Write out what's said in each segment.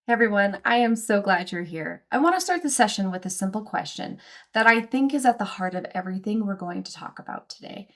Hey everyone, I am so glad you're here. I want to start the session with a simple question that I think is at the heart of everything we're going to talk about today.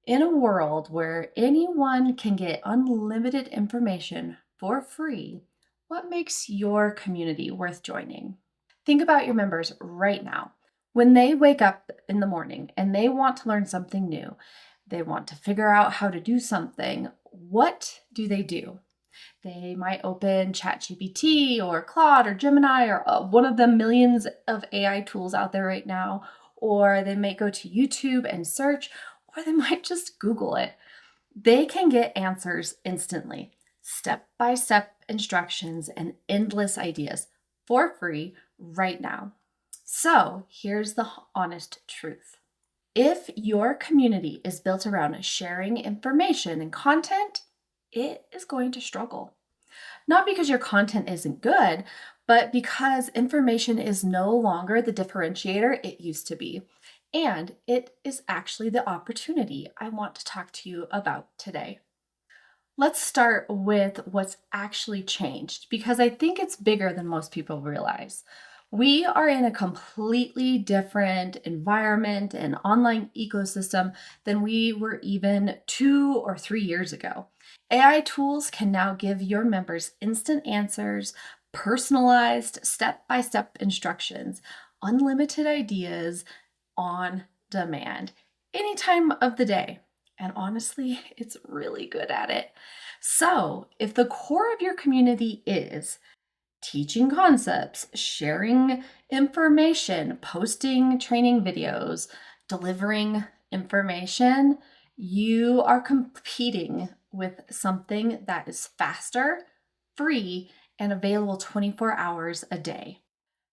In a world where anyone can get unlimited information for free, what makes your community worth joining? Think about your members right now. When they wake up in the morning and they want to learn something new, they want to figure out how to do something, what do they do? They might open ChatGPT or Claude or Gemini or one of the millions of AI tools out there right now, or they may go to YouTube and search, or they might just Google it. They can get answers instantly, step by step instructions, and endless ideas for free right now. So here's the honest truth. If your community is built around sharing information and content, it is going to struggle. Not because your content isn't good, but because information is no longer the differentiator it used to be. And it is actually the opportunity I want to talk to you about today. Let's start with what's actually changed because I think it's bigger than most people realize. We are in a completely different environment and online ecosystem than we were even 2 or 3 years ago. AI tools can now give your members instant answers, personalized step by step instructions, unlimited ideas on demand, any time of the day. And honestly, it's really good at it. So, if the core of your community is teaching concepts, sharing information, posting training videos, delivering information, you are competing with something that is faster, free, and available 24 hours a day.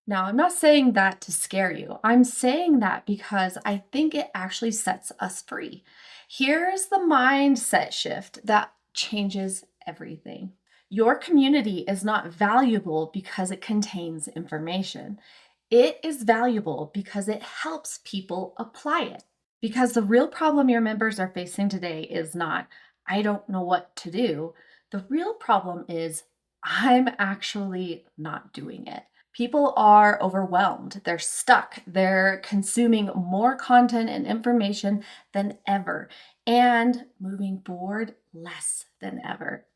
Now, I'm not saying that to scare you. I'm saying that because I think it actually sets us free. Here's the mindset shift that changes everything. Your community is not valuable because it contains information. It is valuable because it helps people apply it. Because the real problem your members are facing today is not, I don't know what to do. The real problem is, I'm actually not doing it. People are overwhelmed. They're stuck. They're consuming more content and information than ever and moving forward less than ever.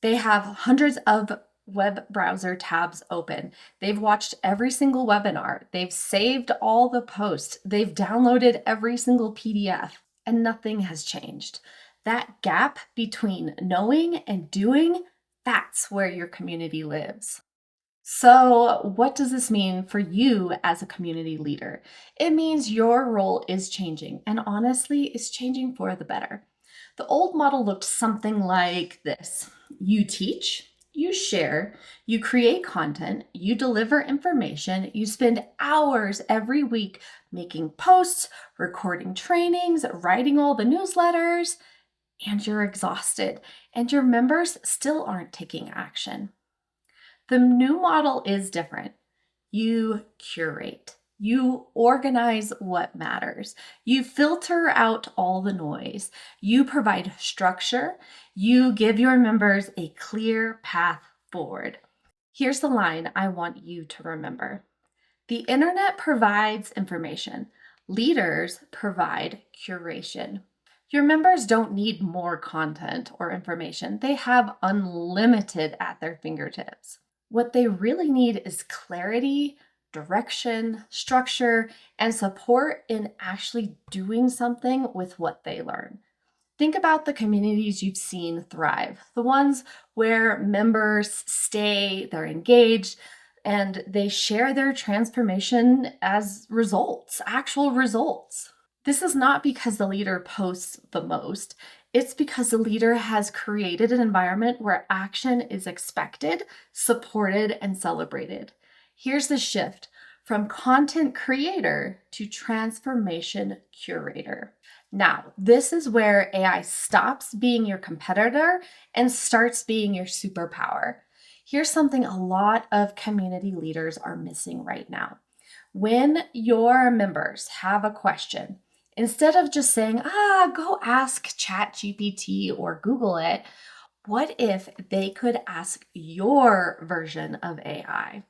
They have hundreds of web browser tabs open. They've watched every single webinar. They've saved all the posts. They've downloaded every single PDF, and nothing has changed. That gap between knowing and doing, that's where your community lives. So, what does this mean for you as a community leader? It means your role is changing, and honestly, it's changing for the better. The old model looked something like this: you teach, you share, you create content, you deliver information, you spend hours every week making posts, recording trainings, writing all the newsletters, and you're exhausted, and your members still aren't taking action. The new model is different. You curate. You organize what matters. You filter out all the noise. You provide structure. You give your members a clear path forward. Here's the line I want you to remember. The internet provides information. Leaders provide curation. Your members don't need more content or information. They have unlimited at their fingertips. What they really need is clarity, direction, structure, and support in actually doing something with what they learn. Think about the communities you've seen thrive, the ones where members stay, they're engaged, and they share their transformation as results, actual results. This is not because the leader posts the most. It's because the leader has created an environment where action is expected, supported, and celebrated. Here's the shift from content creator to transformation curator. Now, this is where AI stops being your competitor and starts being your superpower. Here's something a lot of community leaders are missing right now. When your members have a question, instead of just saying, go ask ChatGPT or Google it, What if they could ask your version of AI?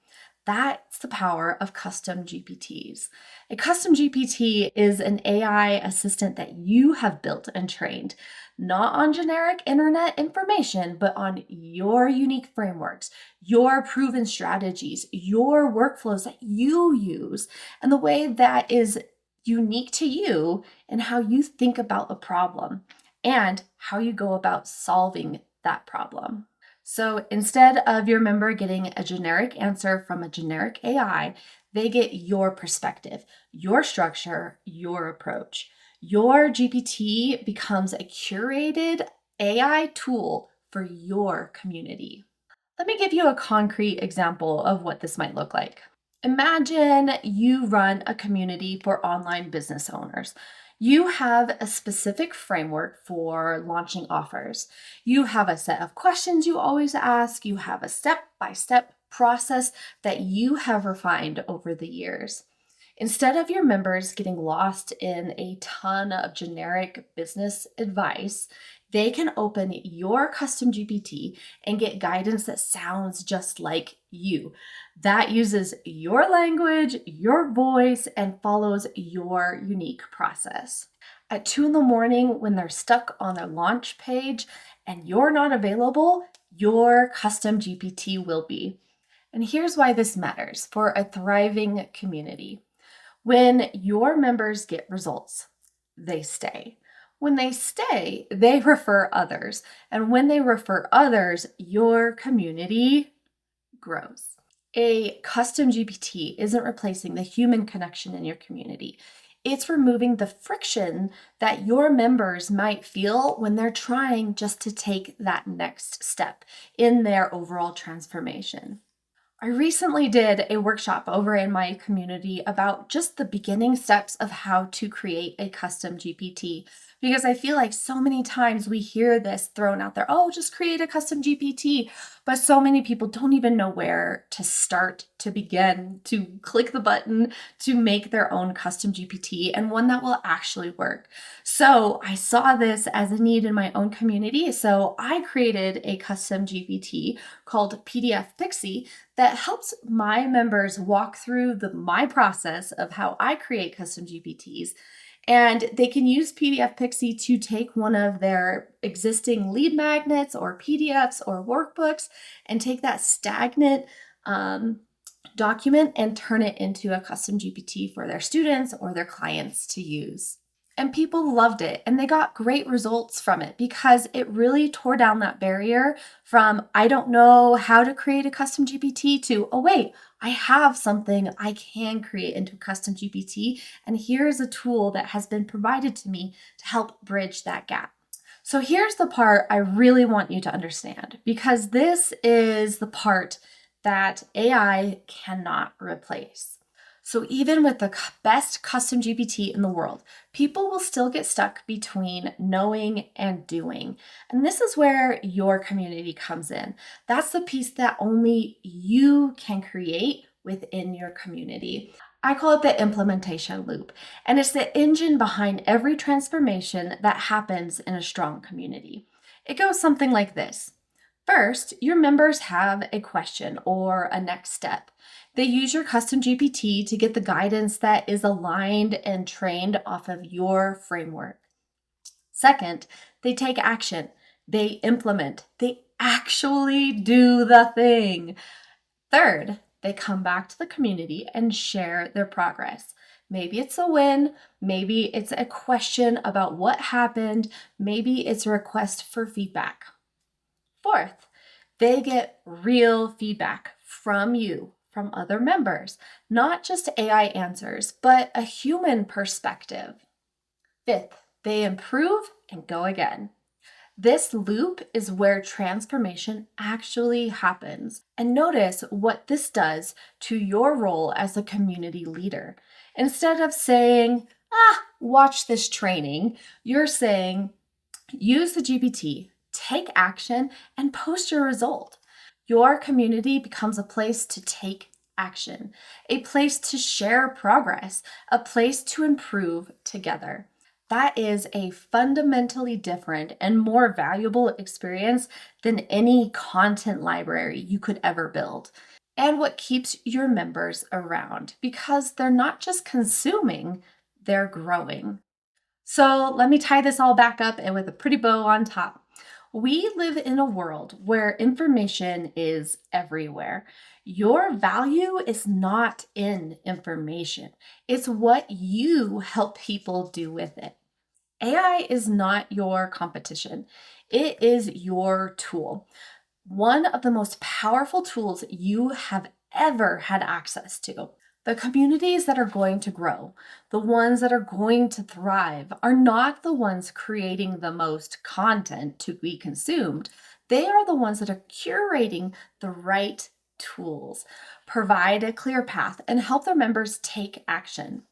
That's the power of custom GPTs. A custom GPT is an AI assistant that you have built and trained, not on generic internet information, but on your unique frameworks, your proven strategies, your workflows that you use, and the way that is unique to you and how you think about a problem and how you go about solving that problem. So instead of your member getting a generic answer from a generic AI, they get your perspective, your structure, your approach. Your GPT becomes a curated AI tool for your community. Let me give you a concrete example of what this might look like. Imagine you run a community for online business owners. You have a specific framework for launching offers. You have a set of questions you always ask. You have a step-by-step process that you have refined over the years. Instead of your members getting lost in a ton of generic business advice, they can open your custom GPT and get guidance that sounds just like you, that uses your language, your voice, and follows your unique process. At 2 in the morning, when they're stuck on their launch page and you're not available, your custom GPT will be. And here's why this matters for a thriving community. When your members get results, they stay. When they stay, they refer others. And when they refer others, your community grows. A custom GPT isn't replacing the human connection in your community. It's removing the friction that your members might feel when they're trying just to take that next step in their overall transformation. I recently did a workshop over in my community about just the beginning steps of how to create a custom GPT because I feel like so many times we hear this thrown out there, oh, just create a custom GPT. But so many people don't even know where to start, to begin, to click the button to make their own custom GPT and one that will actually work. So I saw this as a need in my own community. So I created a custom GPT called PDF Pixie that helps my members walk through my process of how I create custom GPTs. And they can use PDF Pixie to take one of their existing lead magnets or PDFs or workbooks and take that stagnant document and turn it into a custom GPT for their students or their clients to use. And people loved it and they got great results from it because it really tore down that barrier from, I don't know how to create a custom GPT to, oh, wait, I have something I can create into a custom GPT. And here's a tool that has been provided to me to help bridge that gap. So here's the part I really want you to understand because this is the part that AI cannot replace. So even with the best custom GPT in the world, people will still get stuck between knowing and doing. And this is where your community comes in. That's the piece that only you can create within your community. I call it the implementation loop, and it's the engine behind every transformation that happens in a strong community. It goes something like this. First, your members have a question or a next step. They use your custom GPT to get the guidance that is aligned and trained off of your framework. Second, they take action. They implement. They actually do the thing. Third, they come back to the community and share their progress. Maybe it's a win. Maybe it's a question about what happened. Maybe it's a request for feedback. Fourth, they get real feedback from you, from other members, not just AI answers, but a human perspective. Fifth, they improve and go again. This loop is where transformation actually happens. And notice what this does to your role as a community leader. Instead of saying, watch this training, you're saying, use the GPT, take action, and post your result. Your community becomes a place to take action, a place to share progress, a place to improve together. That is a fundamentally different and more valuable experience than any content library you could ever build. And what keeps your members around because they're not just consuming, they're growing. So let me tie this all back up and with a pretty bow on top. We live in a world where information is everywhere. Your value is not in information, it's what you help people do with it. AI is not your competition, it is your tool. One of the most powerful tools you have ever had access to. The communities that are going to grow, the ones that are going to thrive, are not the ones creating the most content to be consumed. They are the ones that are curating the right tools, provide a clear path, and help their members take action.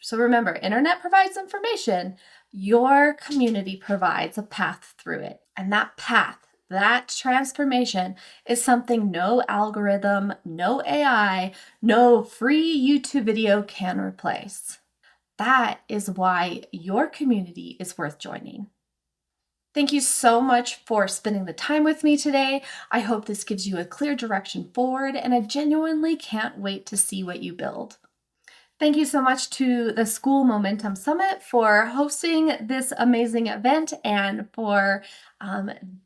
So remember, internet provides information, your community provides a path through it. And that path, that transformation is something no algorithm, no AI, no free YouTube video can replace. That is why your community is worth joining. Thank you so much for spending the time with me today. I hope this gives you a clear direction forward, and I genuinely can't wait to see what you build. Thank you so much to the Skool Momentum Summit for hosting this amazing event and for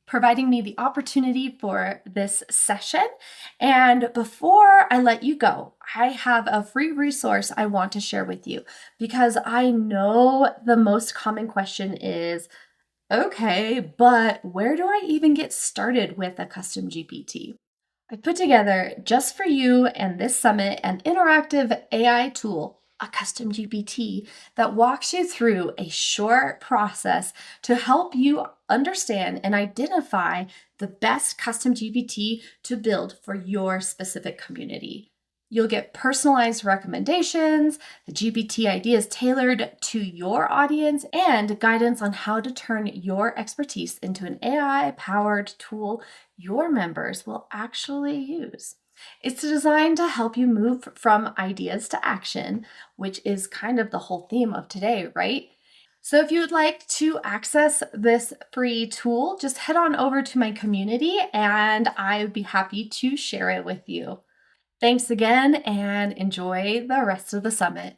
providing me the opportunity for this session. And before I let you go, I have a free resource I want to share with you because I know the most common question is, okay, but where do I even get started with a custom GPT? I put together just for you and this summit an interactive AI tool, a custom GPT, that walks you through a short process to help you understand and identify the best custom GPT to build for your specific community. You'll get personalized recommendations, the GPT ideas tailored to your audience, and guidance on how to turn your expertise into an AI-powered tool your members will actually use. It's designed to help you move from ideas to action, which is kind of the whole theme of today, right? So if you would like to access this free tool, just head on over to my community and I would be happy to share it with you. Thanks again and enjoy the rest of the summit.